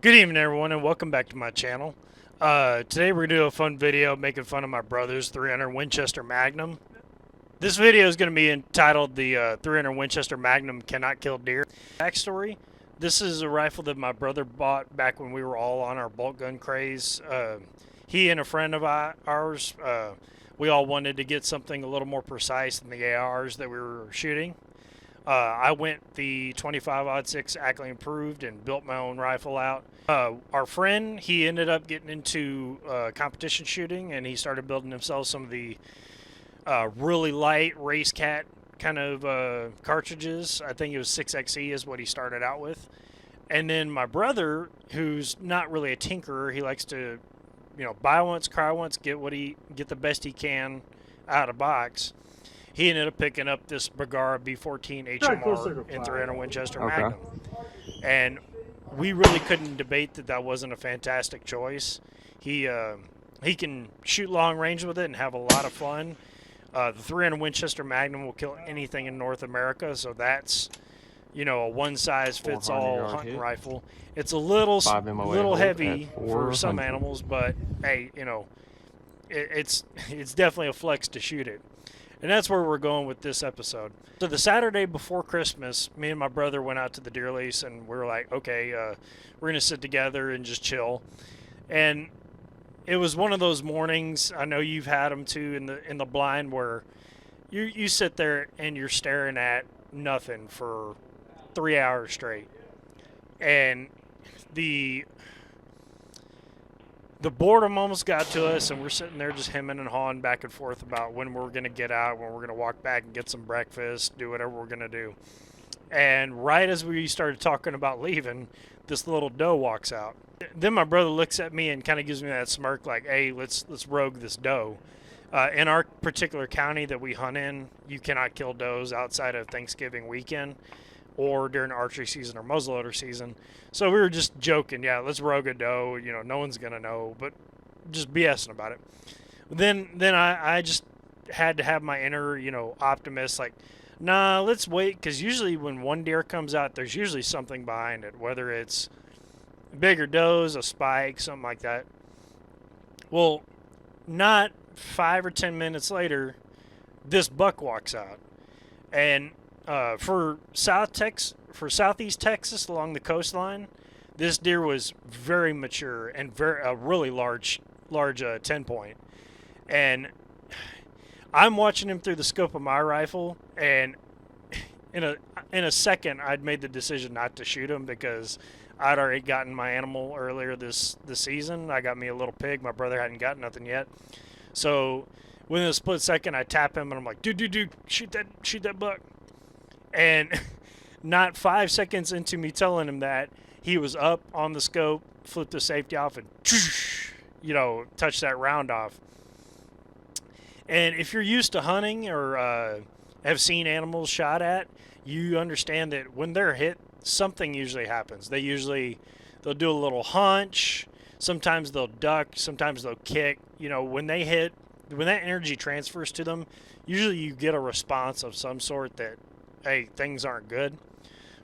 Good evening, everyone, and welcome back to my channel. Today we're going to do a fun video making fun of my brother's 300 Winchester Magnum. This video is going to be entitled the 300 Winchester Magnum Cannot Kill Deer. Backstory, this is a rifle that my brother bought back when we were all on our bolt gun craze. He and a friend of ours, we all wanted to get something a little more precise than the ARs that we were shooting. I went the 25-06 Ackley Improved and built my own rifle out. Our friend, he ended up getting into competition shooting, and he started building himself some of the really light race cat kind of cartridges. I think it was 6XE is what he started out with. And then my brother, who's not really a tinkerer, he likes to, buy once, cry once, get the best he can out of box. He ended up picking up this Bergara B14 HMR in 300 Winchester Magnum. And we really couldn't debate that wasn't a fantastic choice. He can shoot long range with it and have a lot of fun. The 300 Winchester Magnum will kill anything in North America, so that's, a one-size-fits-all hunting rifle. It's a little heavy for some animals, but hey, it's definitely a flex to shoot it. And that's where we're going with this episode. So the Saturday before Christmas, me and my brother went out to the deer lease, and we were like, okay, we're going to sit together and just chill. And it was one of those mornings, I know you've had them too, in the blind, where you sit there and you're staring at nothing for 3 hours straight. And the boredom almost got to us, and we're sitting there just hemming and hawing back and forth about when we're going to get out, when we're going to walk back and get some breakfast, do whatever we're going to do. And right as we started talking about leaving, this little doe walks out. Then my brother looks at me and kind of gives me that smirk like, hey, let's rogue this doe. In our particular county that we hunt in, you cannot kill does outside of Thanksgiving weekend or during archery season or muzzleloader season. So we were just joking, yeah, let's rogue a doe, no one's going to know, but just BSing about it. Then I just had to have my inner, optimist, like, nah, let's wait, because usually when one deer comes out, there's usually something behind it, whether it's bigger does, a spike, something like that. Well, not 5 or 10 minutes later, this buck walks out. And for southeast Texas along the coastline, this deer was very mature and a really large 10 point. And I'm watching him through the scope of my rifle, and in a second I'd made the decision not to shoot him because I'd already gotten my animal earlier this season. I got me a little pig. My brother hadn't gotten nothing yet. So within a split second, I tap him and I'm like, dude, shoot that buck. And not 5 seconds into me telling him that, he was up on the scope, flipped the safety off, and touched that round off. And if you're used to hunting or have seen animals shot at, you understand that when they're hit, something usually happens. They'll do a little hunch. Sometimes they'll duck. Sometimes they'll kick. When they hit, when that energy transfers to them, usually you get a response of some sort that, hey, things aren't good.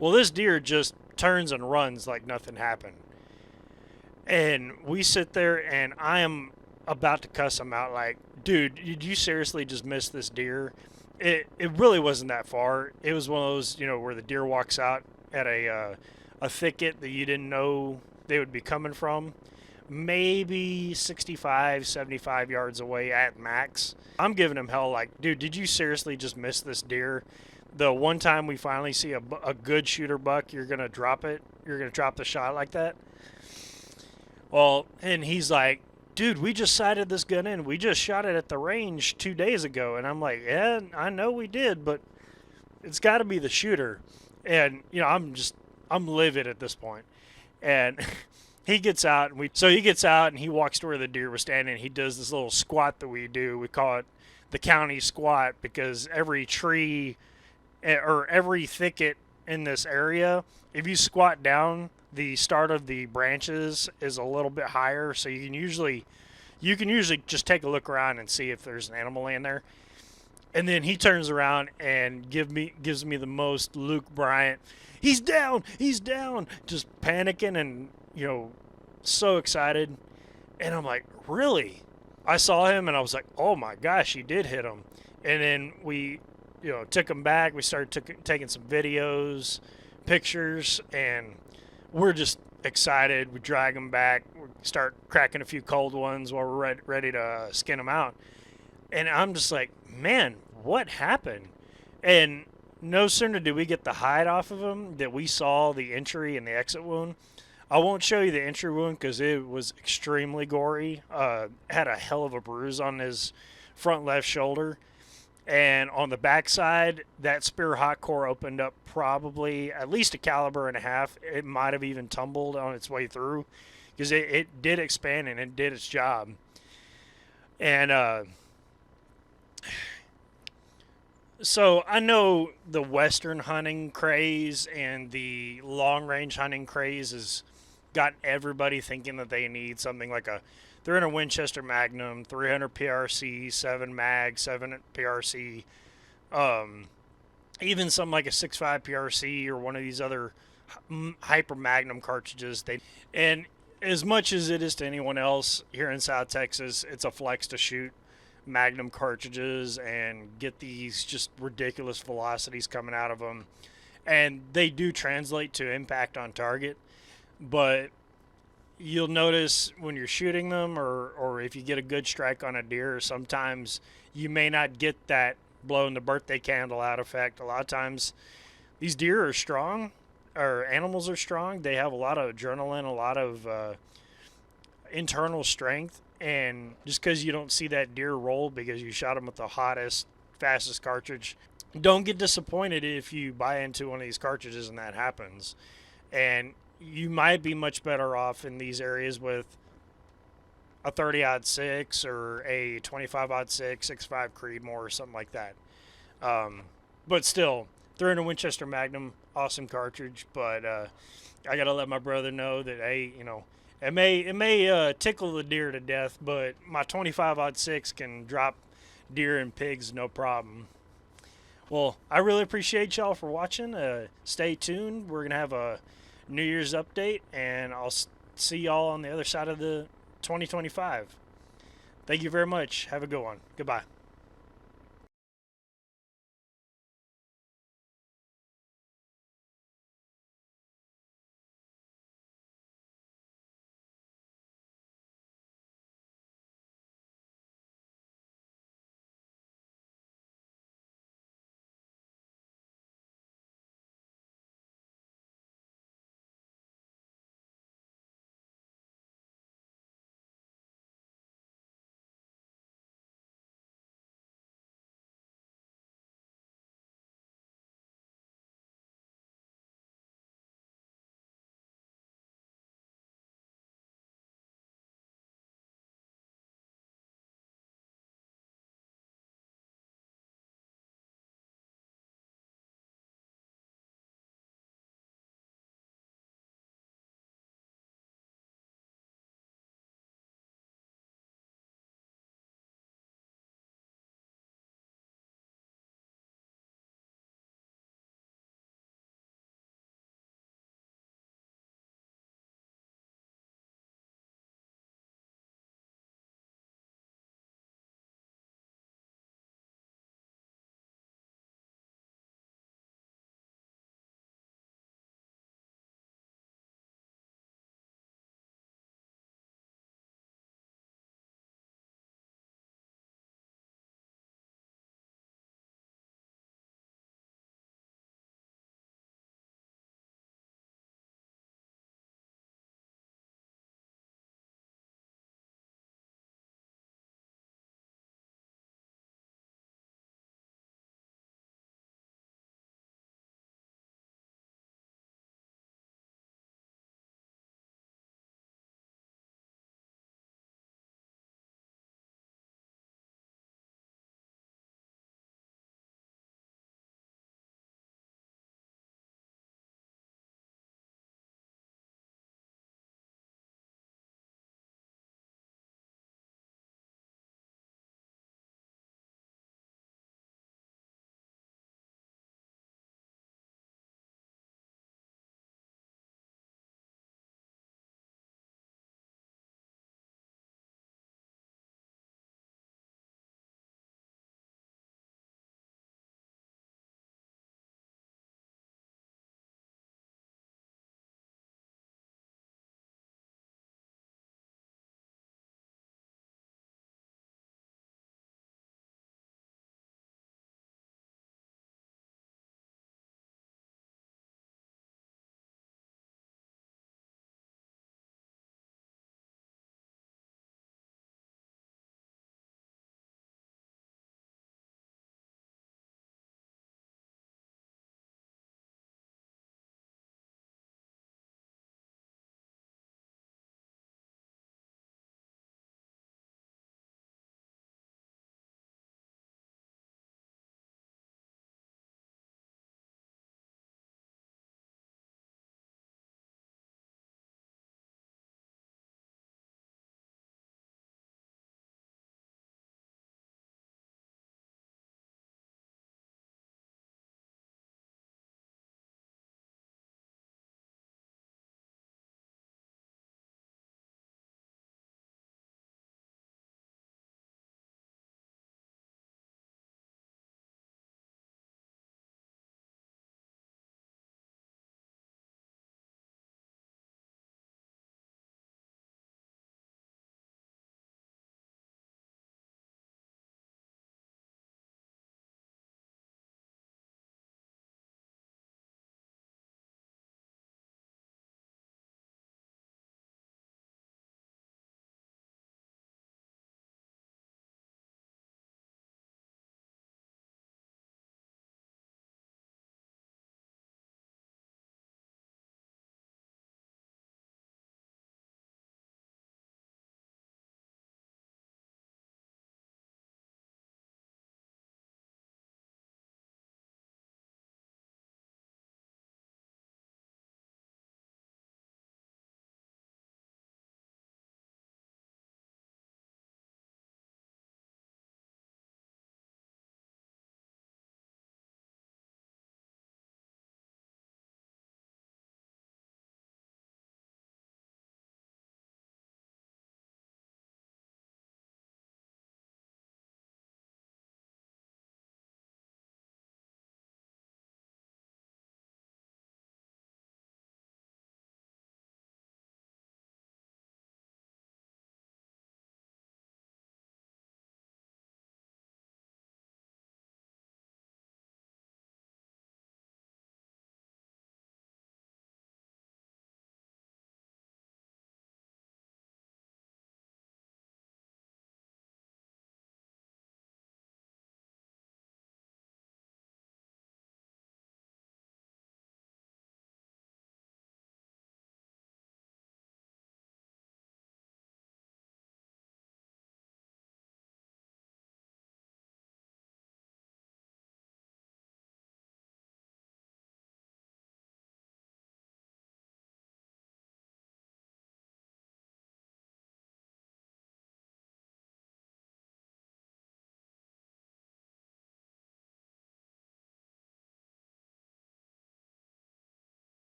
Well, this deer just turns and runs like nothing happened. And we sit there, and I am about to cuss him out like, dude, did you seriously just miss this deer? It really wasn't that far. It was one of those, where the deer walks out at a thicket that you didn't know they would be coming from. Maybe 65, 75 yards away at max. I'm giving him hell like, dude, did you seriously just miss this deer? The one time we finally see a good shooter buck, you're going to drop it? You're going to drop the shot like that? Well, and he's like, dude, we just sighted this gun in. We just shot it at the range 2 days ago. And I'm like, yeah, I know we did, but it's got to be the shooter. And, I'm livid at this point. And he gets out, and he walks to where the deer was standing. He does this little squat that we do. We call it the county squat, because every tree or every thicket in this area, if you squat down, the start of the branches is a little bit higher, so you can usually just take a look around and see if there's an animal in there. And then he turns around and gives me the most Luke Bryant, he's down, just panicking, and you know, so excited. And I'm like, really? I saw him and I was like, oh my gosh, he did hit him. And then we, took him back. We started taking some videos, pictures, and we're just excited. We drag him back. We start cracking a few cold ones while we're ready to skin him out. And I'm just like, man, what happened? And no sooner did we get the hide off of him that we saw the entry and the exit wound. I won't show you the entry wound because it was extremely gory. Had a hell of a bruise on his front left shoulder. And on the backside, that spear hot core opened up probably at least a caliber and a half. It might have even tumbled on its way through because it did expand and it did its job. And so I know the Western hunting craze and the long range hunting craze has got everybody thinking that they need something like a 300 Winchester Magnum, 300 PRC, 7 mag, 7 PRC, um, even something like a 6.5 PRC or one of these other hyper Magnum cartridges. And as much as it is to anyone else here in South Texas, it's a flex to shoot Magnum cartridges and get these just ridiculous velocities coming out of them. And they do translate to impact on target, but you'll notice when you're shooting them or if you get a good strike on a deer, sometimes you may not get that blowing the birthday candle out effect. A lot of times these deer are strong, or animals are strong. They have a lot of adrenaline, a lot of internal strength, and just because you don't see that deer roll because you shot them with the hottest, fastest cartridge, don't get disappointed if you buy into one of these cartridges and that happens. And you might be much better off in these areas with a 30-06 or a 25-06, 6.5 Creedmoor or something like that. But still, 300 Winchester Magnum, awesome cartridge. But I gotta let my brother know that, hey, it may tickle the deer to death, but my 25-06 can drop deer and pigs no problem. Well, I really appreciate y'all for watching. Stay tuned. We're gonna have a New Year's update, and I'll see y'all on the other side of the 2025. Thank you very much. Have a good one. Goodbye.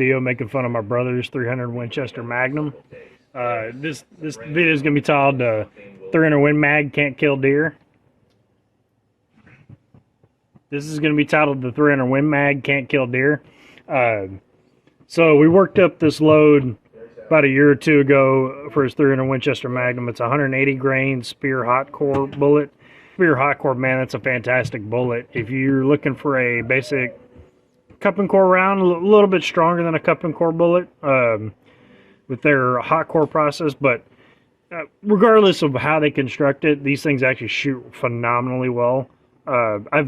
Video making fun of my brother's 300 Winchester Magnum. This video is going to be titled 300 Win Mag Can't Kill Deer. This is going to be titled the 300 Win Mag Can't Kill Deer. So we worked up this load about a year or two ago for his 300 Winchester Magnum. It's a 180 grain Spear hot core bullet. Spear hot core, man, that's a fantastic bullet. If you're looking for a basic cup and core round, a little bit stronger than a cup and core bullet with their hot core process, but regardless of how they construct it, these things actually shoot phenomenally well. I've